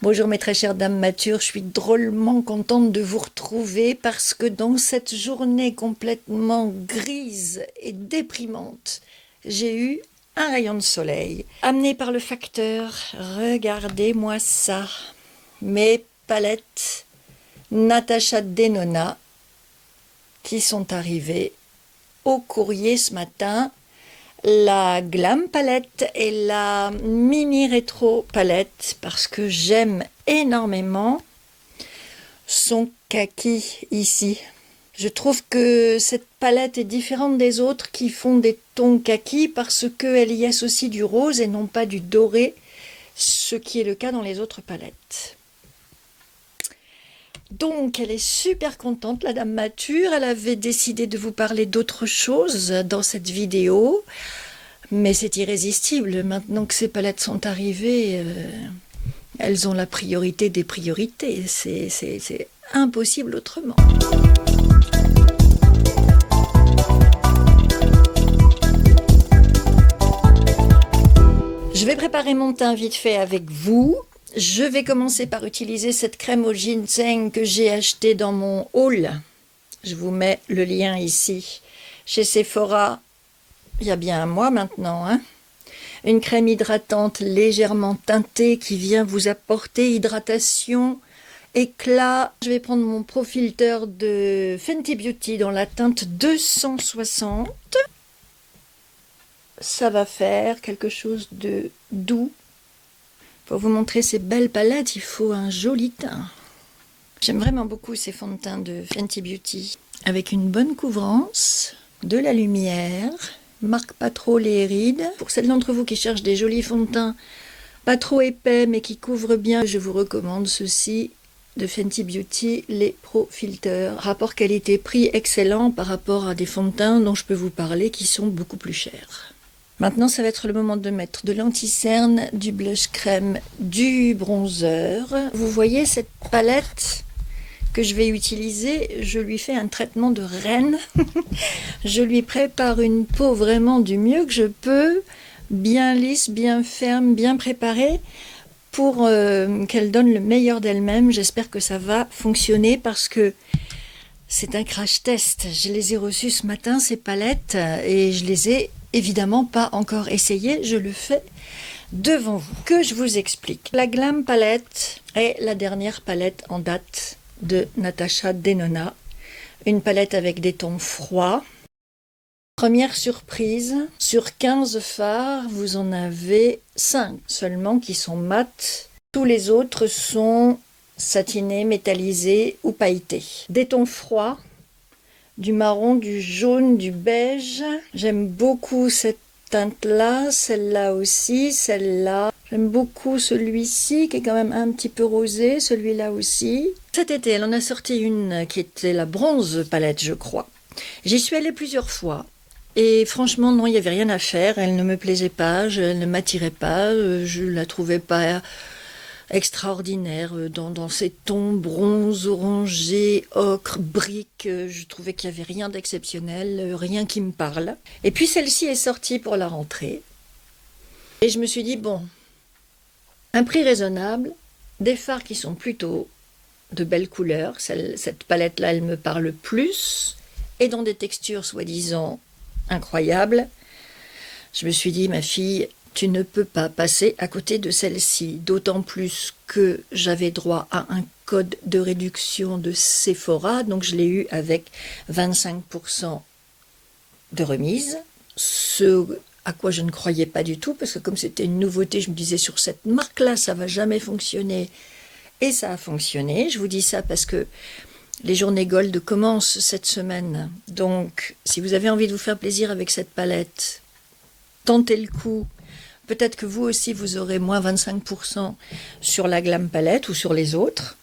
Bonjour mes très chères dames matures, je suis drôlement contente de vous retrouver parce que dans cette journée complètement grise et déprimante, j'ai eu un rayon de soleil amené par le facteur. Regardez-moi ça, mes palettes Natasha Denona qui sont arrivées au courrier ce matin. La Glam palette et la Mini Rétro palette parce que j'aime énormément son kaki ici. Je trouve que cette palette est différente des autres qui font des tons kaki parce qu'elle y associe du rose et non pas du doré, ce qui est le cas dans les autres palettes. Donc elle est super contente, la dame mature. Elle avait décidé de vous parler d'autre chose dans cette vidéo. Mais c'est irrésistible. Maintenant que ces palettes sont arrivées, elles ont la priorité des priorités. C'est impossible autrement. Je vais préparer mon teint vite fait avec vous. Je vais commencer par utiliser cette crème au ginseng que j'ai achetée dans mon haul. Je vous mets le lien ici. Chez Sephora, il y a bien un mois maintenant. Une crème hydratante légèrement teintée qui vient vous apporter hydratation, éclat. Je vais prendre mon Pro Filter de Fenty Beauty dans la teinte 260. Ça va faire quelque chose de doux. Pour vous montrer ces belles palettes, il faut un joli teint. J'aime vraiment beaucoup ces fonds de teint de Fenty Beauty. Avec une bonne couvrance, de la lumière, marque pas trop les rides. Pour celles d'entre vous qui cherchent des jolis fonds de teint pas trop épais mais qui couvrent bien, je vous recommande ceux-ci de Fenty Beauty, les Pro Filter. Rapport qualité-prix excellent par rapport à des fonds de teint dont je peux vous parler qui sont beaucoup plus chers. Maintenant, ça va être le moment de mettre de l'anti-cerne, du blush crème, du bronzer. Vous voyez cette palette que je vais utiliser, je lui fais un traitement de reine. Je lui prépare une peau vraiment du mieux que je peux, bien lisse, bien ferme, bien préparée, pour qu'elle donne le meilleur d'elle-même. J'espère que ça va fonctionner parce que c'est un crash test. Je les ai reçues ce matin, ces palettes, et je les ai évidemment pas encore essayées. Je le fais devant vous. Que je vous explique. La Glam palette est la dernière palette en date de Natasha Denona. Une palette avec des tons froids. Première surprise, sur 15 fards, vous en avez 5 seulement qui sont mat. Tous les autres sont satinés, métallisés ou pailletés. Des tons froids, du marron, du jaune, du beige. J'aime beaucoup cette teinte-là, celle-là aussi, celle-là. J'aime beaucoup celui-ci qui est quand même un petit peu rosé, celui-là aussi. Cet été, elle en a sorti une qui était la bronze palette, je crois. J'y suis allée plusieurs fois. Et franchement, non, il n'y avait rien à faire. Elle ne me plaisait pas, elle ne m'attirait pas. Je la trouvais pas extraordinaire dans ces tons bronze, orangé, ocre, brique. Je trouvais qu'il n'y avait rien d'exceptionnel, rien qui me parle. Et puis celle-ci est sortie pour la rentrée. Et je me suis dit, bon, un prix raisonnable, des fards qui sont plutôt de belles couleurs. Cette palette-là, elle me parle plus. Et dans des textures soi-disant incroyables. Je me suis dit, ma fille, tu ne peux pas passer à côté de celle-ci, d'autant plus que j'avais droit à un code de réduction de Sephora, donc je l'ai eu avec 25% de remise, ce à quoi je ne croyais pas du tout, parce que comme c'était une nouveauté, je me disais sur cette marque-là, ça va jamais fonctionner, et ça a fonctionné. Je vous dis ça parce que les journées Gold commencent cette semaine, donc si vous avez envie de vous faire plaisir avec cette palette, tentez le coup. Peut-être que vous aussi, vous aurez moins 25% sur la Glam palette ou sur les autres.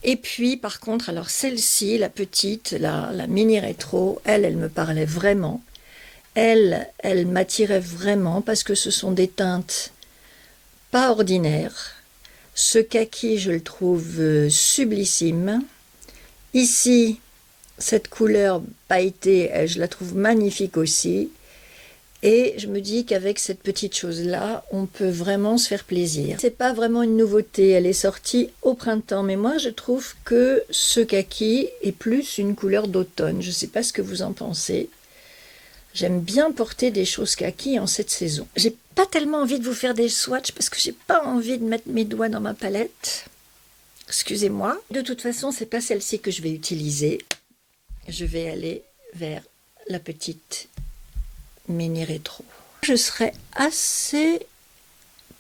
Et puis, par contre, alors celle-ci, la petite, la mini rétro, elle me parlait vraiment. Elle m'attirait vraiment parce que ce sont des teintes pas ordinaires. Ce kaki, je le trouve sublissime. Ici, cette couleur pailletée, je la trouve magnifique aussi. Et je me dis qu'avec cette petite chose-là, on peut vraiment se faire plaisir. C'est pas vraiment une nouveauté, elle est sortie au printemps, mais moi je trouve que ce kaki est plus une couleur d'automne. Je sais pas ce que vous en pensez. J'aime bien porter des choses kaki en cette saison. J'ai pas tellement envie de vous faire des swatchs parce que j'ai pas envie de mettre mes doigts dans ma palette. Excusez-moi. De toute façon, c'est pas celle-ci que je vais utiliser. Je vais aller vers la petite mini rétro. Je serais assez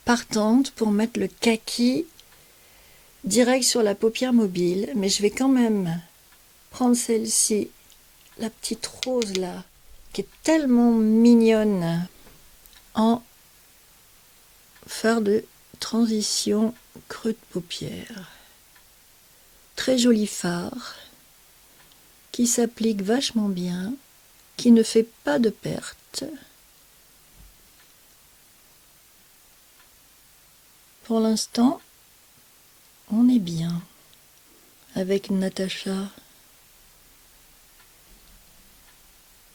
partante pour mettre le kaki direct sur la paupière mobile, mais je vais quand même prendre celle-ci, la petite rose là, qui est tellement mignonne, en fard de transition creux de paupière. Très joli fard, qui s'applique vachement bien, qui ne fait pas de perte. Pour l'instant, on est bien avec Natacha.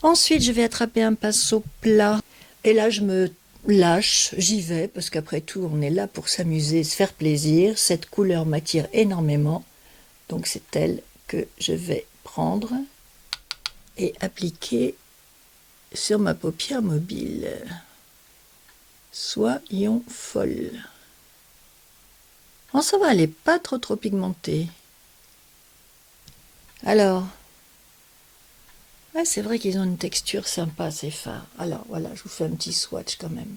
Ensuite, je vais attraper un pinceau plat. Et là, je me lâche, j'y vais, parce qu'après tout, on est là pour s'amuser, se faire plaisir. Cette couleur m'attire énormément. Donc, c'est elle que je vais prendre et appliquer sur ma paupière mobile. Soyons folles. Oh, ça va, elle n'est pas trop pigmentée. Alors, ouais, c'est vrai qu'ils ont une texture sympa, ces fards. Alors, voilà, je vous fais un petit swatch quand même.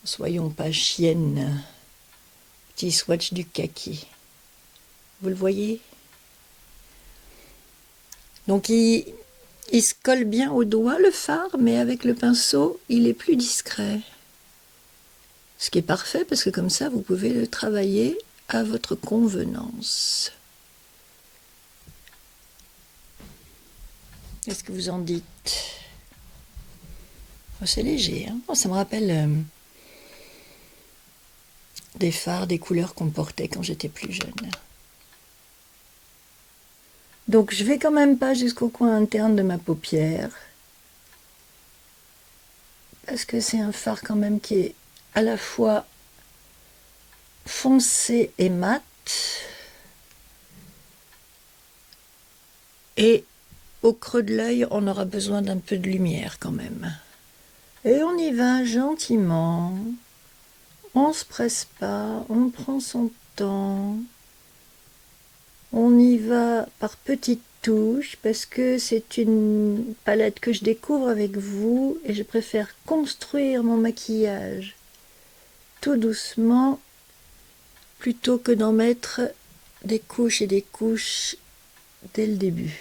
Soyons pas chiennes. Petit swatch du kaki. Vous le voyez? Donc, il se colle bien au doigt, le fard, mais avec le pinceau, il est plus discret. Ce qui est parfait, parce que comme ça, vous pouvez le travailler à votre convenance. Qu'est-ce que vous en dites? Oh, c'est léger, hein? Oh, ça me rappelle des fards, des couleurs qu'on portait quand j'étais plus jeune. Donc je vais quand même pas jusqu'au coin interne de ma paupière, parce que c'est un fard quand même qui est à la fois foncé et mat, et au creux de l'œil on aura besoin d'un peu de lumière quand même. Et on y va gentiment, on se presse pas, on prend son temps, on y va par petites touches parce que c'est une palette que je découvre avec vous et je préfère construire mon maquillage tout doucement plutôt que d'en mettre des couches et des couches dès le début.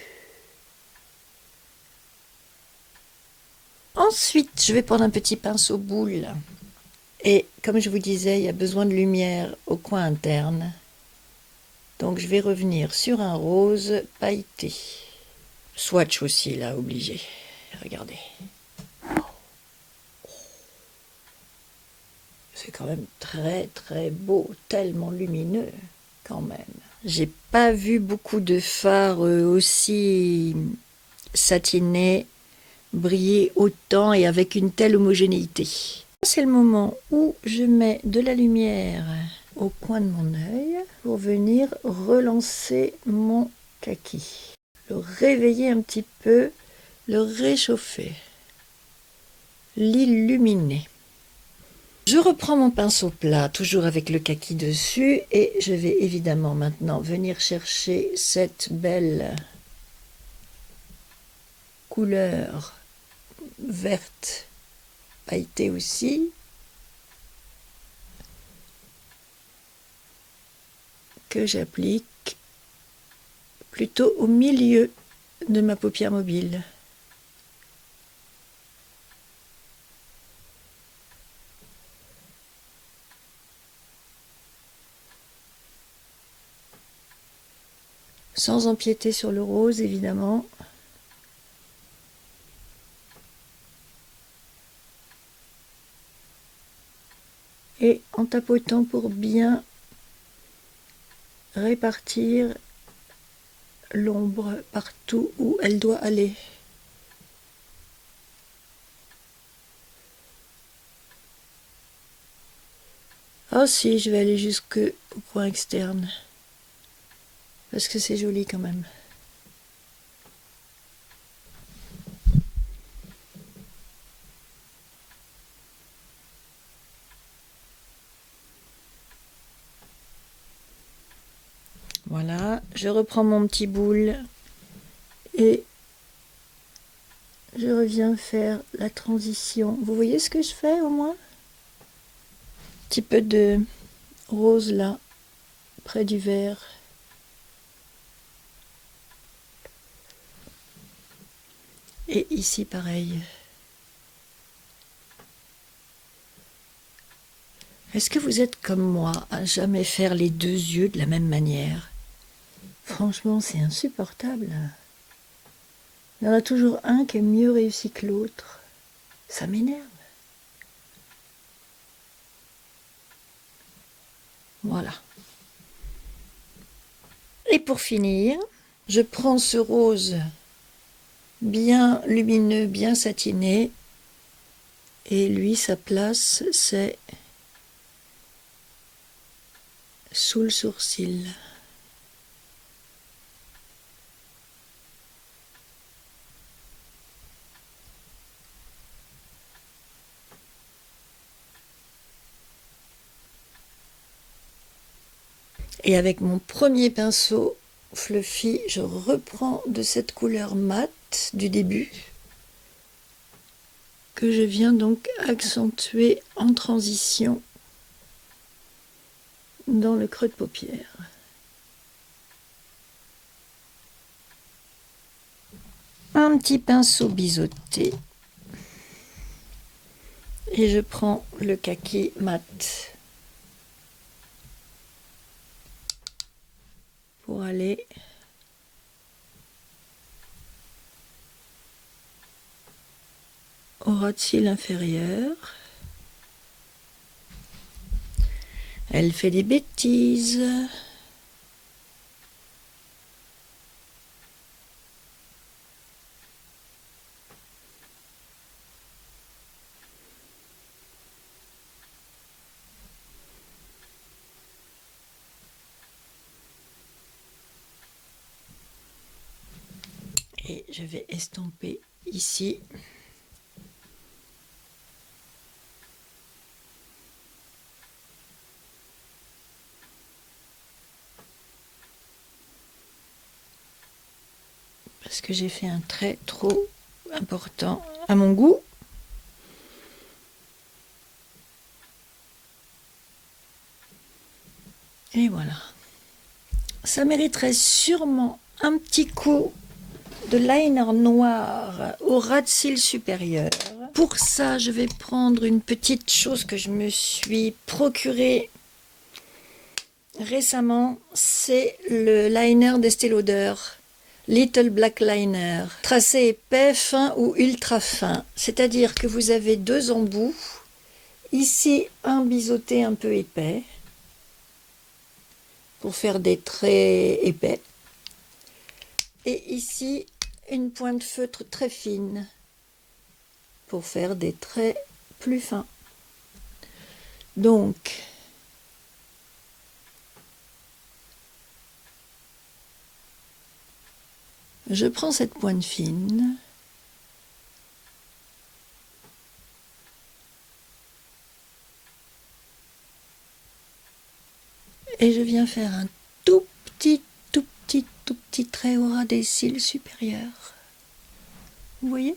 Ensuite, je vais prendre un petit pinceau boule. Et comme je vous disais, il y a besoin de lumière au coin interne. Donc je vais revenir sur un rose pailleté. Swatch aussi, là, obligé. Regardez. C'est quand même très beau, tellement lumineux quand même. J'ai pas vu beaucoup de fards aussi satinés briller autant et avec une telle homogénéité. C'est le moment où je mets de la lumière au coin de mon œil pour venir relancer mon kaki. Le réveiller un petit peu, le réchauffer, l'illuminer. Je reprends mon pinceau plat, toujours avec le kaki dessus, et je vais évidemment maintenant venir chercher cette belle couleur verte pailletée aussi, que j'applique plutôt au milieu de ma paupière mobile. Sans empiéter sur le rose, évidemment. Et en tapotant pour bien répartir l'ombre partout où elle doit aller. Oh si, je vais aller jusqu'au coin externe. Parce que c'est joli quand même. Voilà, je reprends mon petit boule et je reviens faire la transition. Vous voyez ce que je fais au moins? Un petit peu de rose là, près du vert. Et ici pareil. Est-ce que vous êtes comme moi à jamais faire les deux yeux de la même manière? Franchement, c'est insupportable. Il y en a toujours un qui est mieux réussi que l'autre. Ça m'énerve. Voilà. Et pour finir, je prends ce rose bien lumineux, bien satiné. Et lui, sa place, c'est sous le sourcil. Et avec mon premier pinceau fluffy, je reprends de cette couleur mate du début que je viens donc accentuer en transition dans le creux de paupière. Un petit pinceau biseauté et je prends le kaki mat pour aller au ras de cils inférieur. Elle fait des bêtises. Et je vais estomper ici. Parce que j'ai fait un trait trop important à mon goût. Et voilà. Ça mériterait sûrement un petit coup de liner noir au ras de cils supérieur. Pour ça, je vais prendre une petite chose que je me suis procurée récemment. C'est le liner d'Estée Lauder. Little Black Liner, tracé épais, fin ou ultra fin. C'est-à-dire que vous avez deux embouts. Ici, un biseauté un peu épais pour faire des traits épais. Et ici, une pointe feutre très fine pour faire des traits plus fins. Donc, je prends cette pointe fine et je viens faire un tout petit trait au ras des cils supérieurs. Vous voyez?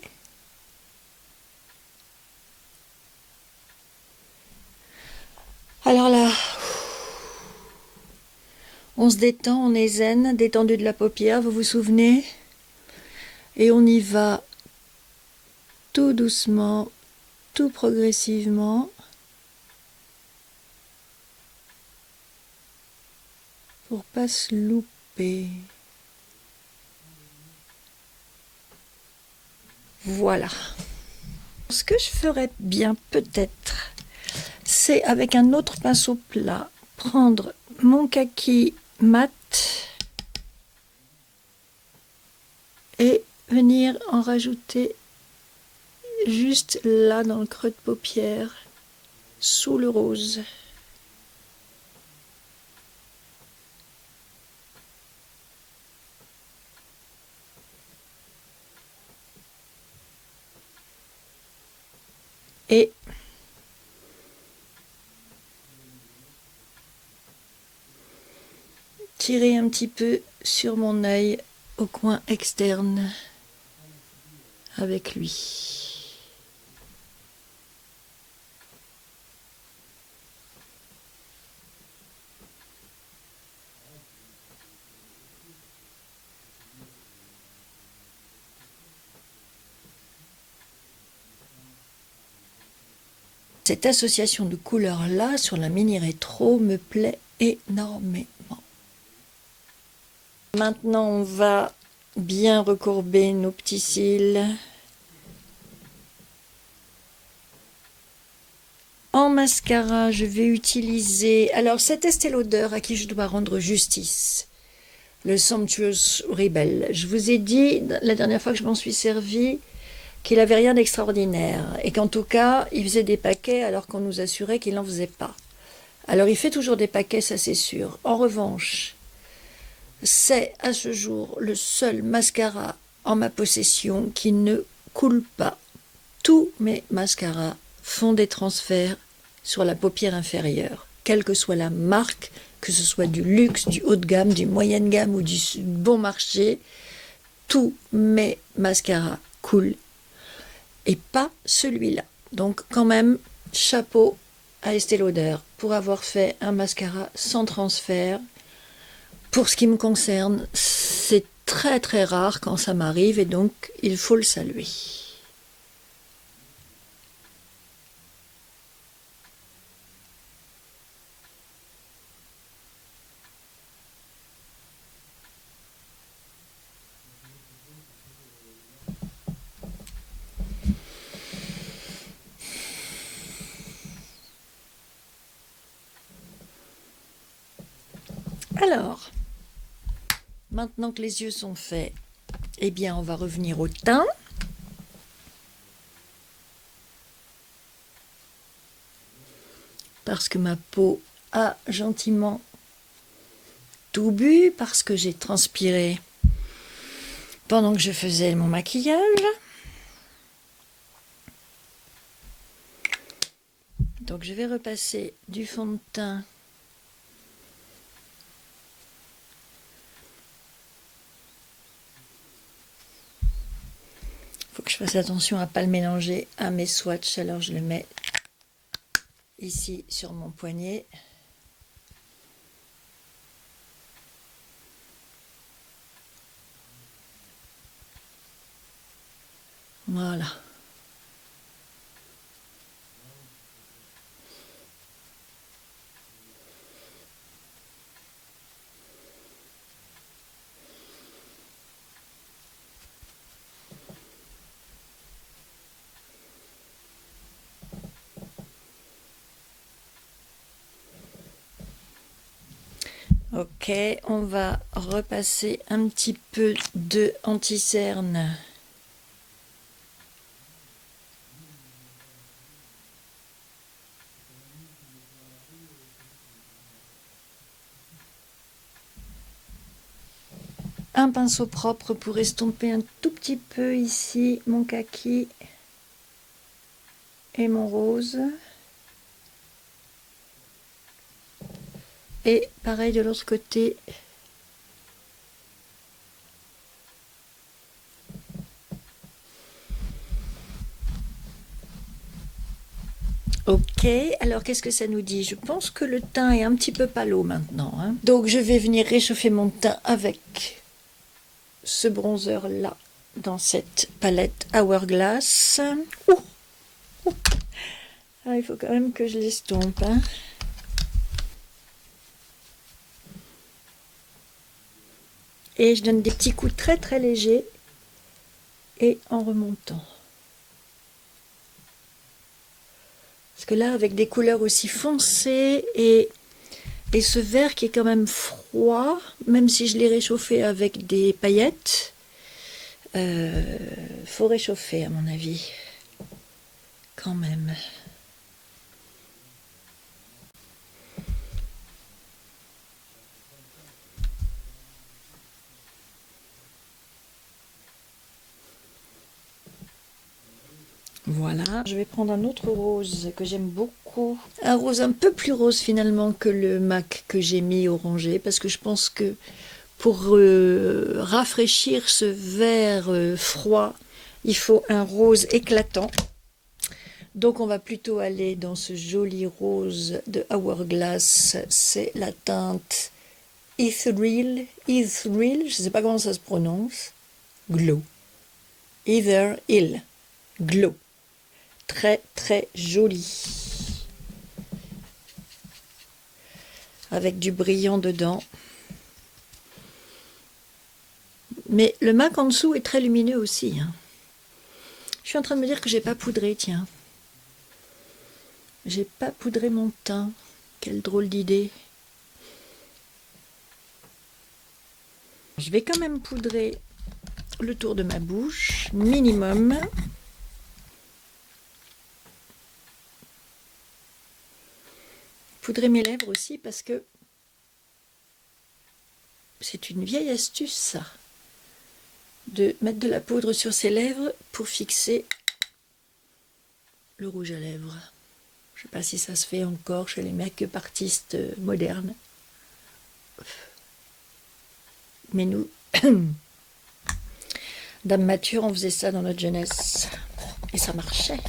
Alors là, on se détend, on est zen, détendu de la paupière, vous vous souvenez? Et on y va tout doucement, tout progressivement. Pour pas se louper. Voilà. Ce que je ferais bien peut-être, c'est avec un autre pinceau plat, prendre mon kaki mat et venir en rajouter juste là dans le creux de paupière, sous le rose. et tirer un petit peu sur mon œil au coin externe avec lui. Cette association de couleurs-là sur la mini rétro me plaît énormément. Maintenant, on va bien recourber nos petits cils. En mascara, je vais utiliser... Alors, cet Estée Lauder à qui je dois rendre justice. Le Sumptuous Rebel. Je vous ai dit, la dernière fois que je m'en suis servi, qu'il n'avait rien d'extraordinaire. Et qu'en tout cas, il faisait des paquets alors qu'on nous assurait qu'il n'en faisait pas. Alors, il fait toujours des paquets, ça c'est sûr. En revanche, c'est à ce jour le seul mascara en ma possession qui ne coule pas. Tous mes mascaras font des transferts sur la paupière inférieure, quelle que soit la marque, que ce soit du luxe, du haut de gamme, du moyenne gamme ou du bon marché, tous mes mascaras coulent et pas celui-là. Donc quand même, chapeau à Estée Lauder pour avoir fait un mascara sans transfert. Pour ce qui me concerne, c'est très très rare quand ça m'arrive et donc il faut le saluer. Alors, maintenant que les yeux sont faits, eh bien on va revenir au teint. Parce que ma peau a gentiment tout bu, parce que j'ai transpiré pendant que je faisais mon maquillage. Donc je vais repasser du fond de teint faut que je fasse attention à ne pas le mélanger à mes swatchs, alors je le mets ici sur mon poignet. Voilà. Ok, on va repasser un petit peu de anti-cerne. Un pinceau propre pour estomper un tout petit peu ici mon kaki et mon rose. Et pareil de l'autre côté. Ok, alors qu'est-ce que ça nous dit? Je pense que le teint est un petit peu pâle maintenant, hein. Donc je vais venir réchauffer mon teint avec ce bronzer là dans cette palette Hourglass. Ah, il faut quand même que je l'estompe, hein. Et je donne des petits coups très très légers et en remontant. Parce que là, avec des couleurs aussi foncées et ce vert qui est quand même froid, même si je l'ai réchauffé avec des paillettes, faut réchauffer à mon avis, quand même. Voilà, je vais prendre un autre rose que j'aime beaucoup. Un rose un peu plus rose finalement que le MAC que j'ai mis orangé, parce que je pense que pour rafraîchir ce vert froid, il faut un rose éclatant. Donc on va plutôt aller dans ce joli rose de Hourglass. C'est la teinte Ethereal, je ne sais pas comment ça se prononce. Glow. Ethereal. Glow. Très très joli. Avec du brillant dedans. Mais le MAC en dessous est très lumineux aussi. Hein. Je suis en train de me dire que j'ai pas poudré, tiens. J'ai pas poudré mon teint. Quelle drôle d'idée. Je vais quand même poudrer le tour de ma bouche, minimum. Poudrer mes lèvres aussi parce que c'est une vieille astuce ça. De mettre de la poudre sur ses lèvres pour fixer le rouge à lèvres. Je ne sais pas si ça se fait encore chez les make-up artistes modernes. Mais nous, dames matures, on faisait ça dans notre jeunesse. Et ça marchait.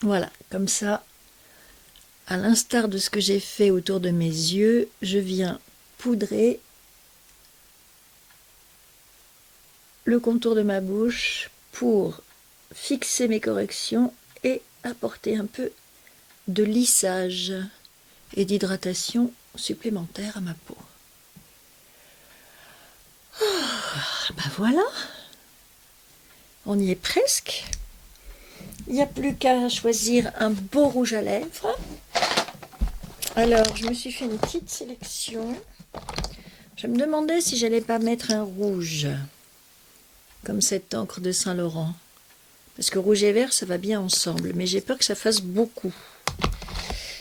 Voilà, comme ça, à l'instar de ce que j'ai fait autour de mes yeux, je viens poudrer le contour de ma bouche pour fixer mes corrections et apporter un peu de lissage et d'hydratation supplémentaire à ma peau. Ben voilà, on y est presque. Il n'y a plus qu'à choisir un beau rouge à lèvres. Alors, je me suis fait une petite sélection. Je me demandais si j'allais pas mettre un rouge, comme cette encre de Saint-Laurent. Parce que rouge et vert, ça va bien ensemble, mais j'ai peur que ça fasse beaucoup.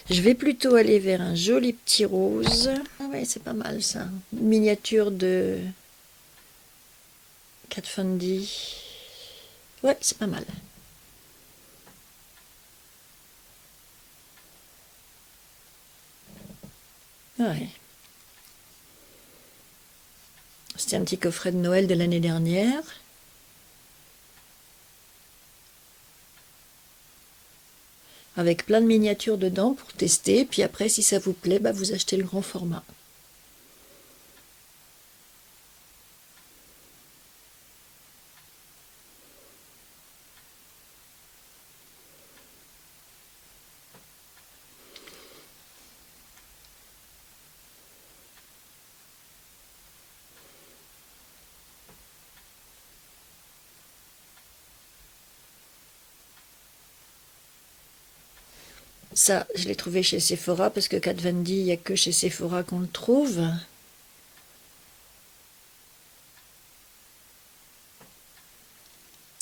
Je vais plutôt aller vers un joli petit rose. Ah ouais, c'est pas mal ça. Une miniature de Kat Von D. Ouais, c'est pas mal. Ouais. C'était un petit coffret de Noël de l'année dernière. Avec plein de miniatures dedans pour tester. Puis après, si ça vous plaît, bah, vous achetez le grand format. Ça, je l'ai trouvé chez Sephora, parce que Kat Von D, il n'y a que chez Sephora qu'on le trouve.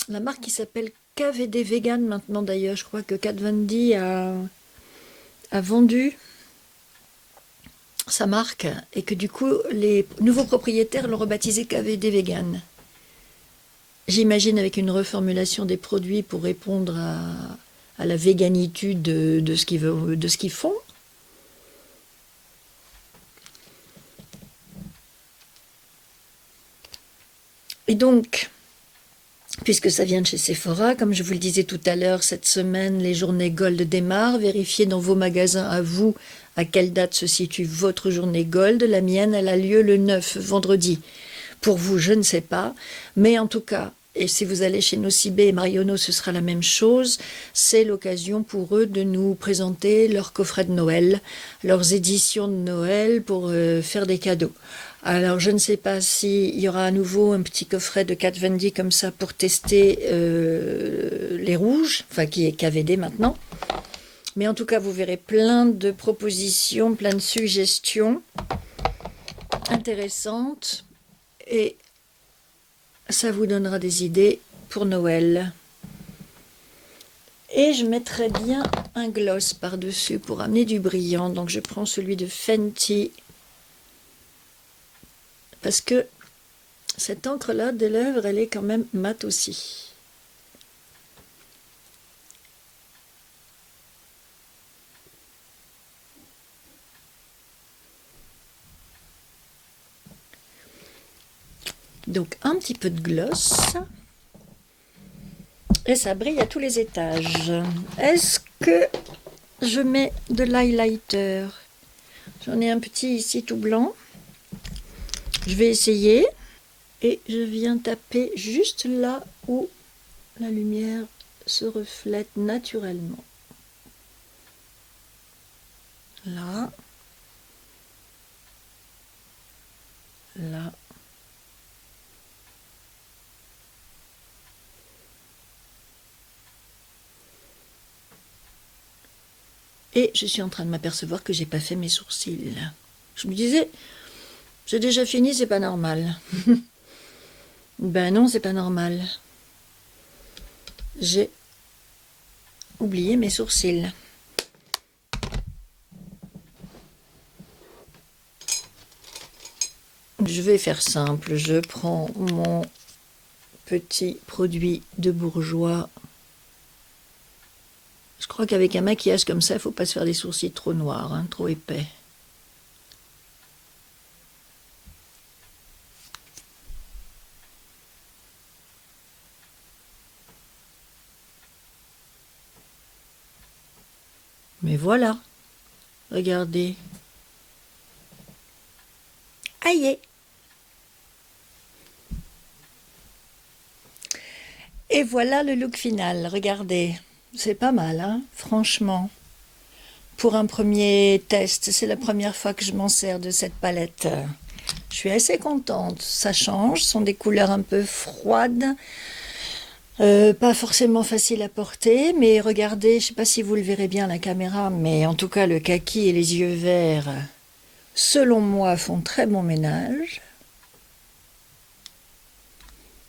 La marque qui s'appelle KVD Vegan maintenant d'ailleurs. Je crois que Kat Von D a vendu sa marque et que du coup, les nouveaux propriétaires l'ont rebaptisé KVD Vegan. J'imagine avec une reformulation des produits pour répondre à la véganitude de ce qu'ils font. Et donc, puisque ça vient de chez Sephora, comme je vous le disais tout à l'heure, cette semaine, les journées Gold démarrent. Vérifiez dans vos magasins à vous à quelle date se situe votre journée Gold. La mienne, elle a lieu le 9, vendredi. Pour vous, je ne sais pas. Mais en tout cas, et si vous allez chez Nocibé et Marionneau, ce sera la même chose. C'est l'occasion pour eux de nous présenter leurs coffrets de Noël, leurs éditions de Noël pour faire des cadeaux. Alors, je ne sais pas s'il y aura à nouveau un petit coffret de Kat Von D comme ça pour tester les rouges, enfin qui est KVD maintenant. Mais en tout cas, vous verrez plein de propositions, plein de suggestions intéressantes et ça vous donnera des idées pour Noël. Et je mettrai bien un gloss par-dessus pour amener du brillant. Donc je prends celui de Fenty parce que cette encre-là des lèvres, elle est quand même mate aussi. Donc un petit peu de gloss. Et ça brille à tous les étages. Est-ce que je mets de l'highlighter? J'en ai un petit ici tout blanc. Je vais essayer. Et je viens taper juste là où la lumière se reflète naturellement. Là. Là. Et je suis en train de m'apercevoir que j'ai pas fait mes sourcils. Je me disais, j'ai déjà fini, c'est pas normal. Ben non, c'est pas normal. J'ai oublié mes sourcils. Je vais faire simple. Je prends mon petit produit de bourgeois. Je crois qu'avec un maquillage comme ça, il ne faut pas se faire des sourcils trop noirs, hein, trop épais. Mais voilà, regardez. Aïe! Et voilà le look final, regardez. C'est pas mal, hein, franchement. Pour un premier test, c'est la première fois que je m'en sers de cette palette. Je suis assez contente, ça change, ce sont des couleurs un peu froides. Pas forcément facile à porter, mais regardez, je ne sais pas si vous le verrez bien à la caméra, mais en tout cas le kaki et les yeux verts, selon moi, font très bon ménage.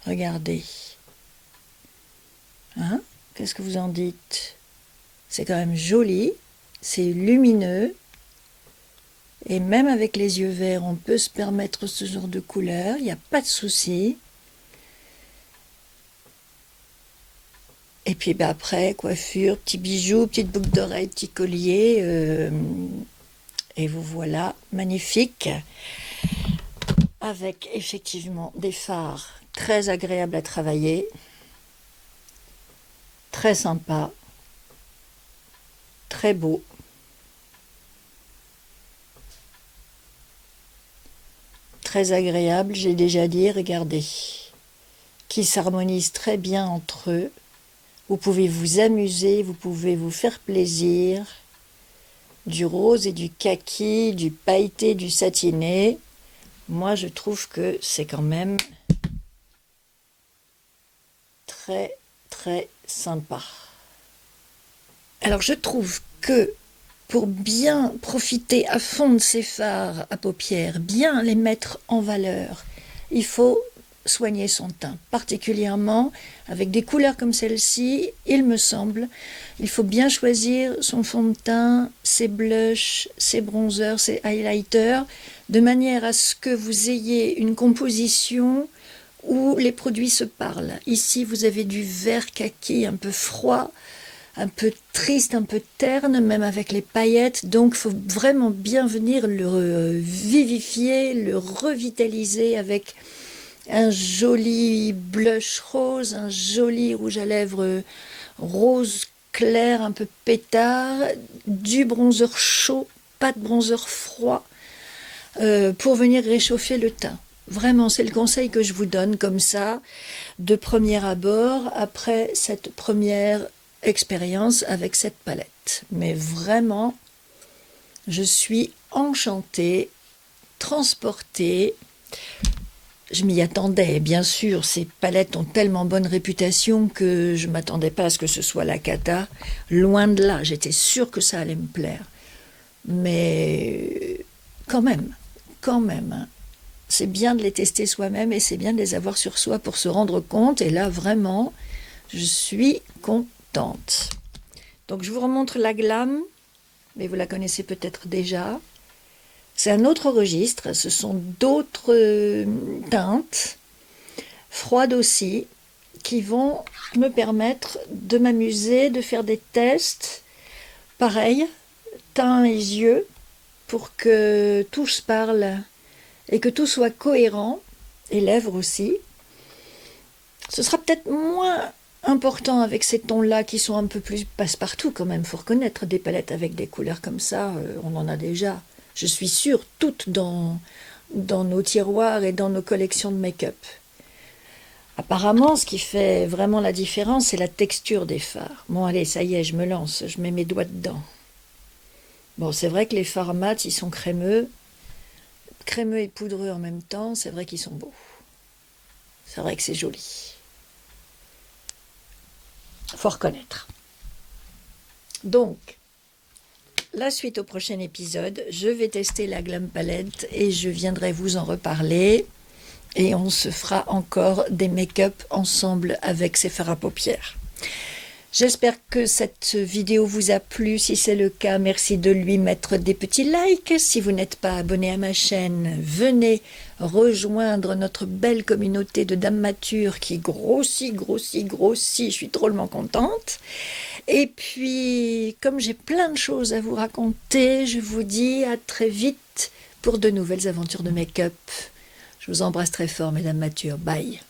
Regardez. Hein? Qu'est-ce que vous en dites? C'est quand même joli, c'est lumineux, et même avec les yeux verts, on peut se permettre ce genre de couleur, il n'y a pas de souci. Et puis ben après, coiffure, petits bijoux, petite boucle d'oreille, petit collier. Et vous voilà, magnifique. Avec effectivement des fards très agréables à travailler. Très sympa. Très beau. Très agréable, j'ai déjà dit, regardez. Qui s'harmonisent très bien entre eux. Vous pouvez vous amuser, vous pouvez vous faire plaisir. Du rose et du kaki, du pailleté, du satiné. Moi, je trouve que c'est quand même très, très sympa. Alors, je trouve que pour bien profiter à fond de ces fards à paupières, bien les mettre en valeur, il faut soigner son teint, particulièrement avec des couleurs comme celle-ci, il me semble. Il faut bien choisir son fond de teint, ses blushs, ses bronzers, ses highlighters, de manière à ce que vous ayez une composition où les produits se parlent. Ici, vous avez du vert kaki un peu froid, un peu triste, un peu terne, même avec les paillettes. Donc, il faut vraiment bien venir le vivifier, le revitaliser avec un joli blush rose, un joli rouge à lèvres rose clair, un peu pétard, du bronzer chaud, pas de bronzer froid, pour venir réchauffer le teint. Vraiment, c'est le conseil que je vous donne comme ça, de premier abord, après cette première expérience avec cette palette. Mais vraiment, je suis enchantée, transportée. Je m'y attendais, bien sûr, ces palettes ont tellement bonne réputation que je ne m'attendais pas à ce que ce soit la cata. Loin de là, j'étais sûre que ça allait me plaire. Mais quand même, hein, c'est bien de les tester soi-même et c'est bien de les avoir sur soi pour se rendre compte. Et là, vraiment, je suis contente. Donc, je vous remontre la Glam, mais vous la connaissez peut-être déjà. C'est un autre registre, ce sont d'autres teintes, froides aussi, qui vont me permettre de m'amuser, de faire des tests, pareil, teint et yeux, pour que tout se parle et que tout soit cohérent, et lèvres aussi. Ce sera peut-être moins important avec ces tons-là qui sont un peu plus passe-partout quand même, faut reconnaître, des palettes avec des couleurs comme ça, on en a déjà, je suis sûre, toutes dans nos tiroirs et dans nos collections de make-up. Apparemment, ce qui fait vraiment la différence, c'est la texture des fards. Bon, allez, ça y est, je me lance, je mets mes doigts dedans. Bon, c'est vrai que les fards mat, ils sont crémeux et poudreux en même temps, c'est vrai qu'ils sont beaux. C'est vrai que c'est joli. Faut reconnaître. Donc, la suite au prochain épisode, je vais tester la Glam Palette et je viendrai vous en reparler. Et on se fera encore des make-up ensemble avec ces fards à paupières. J'espère que cette vidéo vous a plu. Si c'est le cas, merci de lui mettre des petits likes. Si vous n'êtes pas abonné à ma chaîne, venez rejoindre notre belle communauté de dames matures qui grossit. Je suis drôlement contente. Et puis, comme j'ai plein de choses à vous raconter, je vous dis à très vite pour de nouvelles aventures de make-up. Je vous embrasse très fort, mesdames matures. Bye.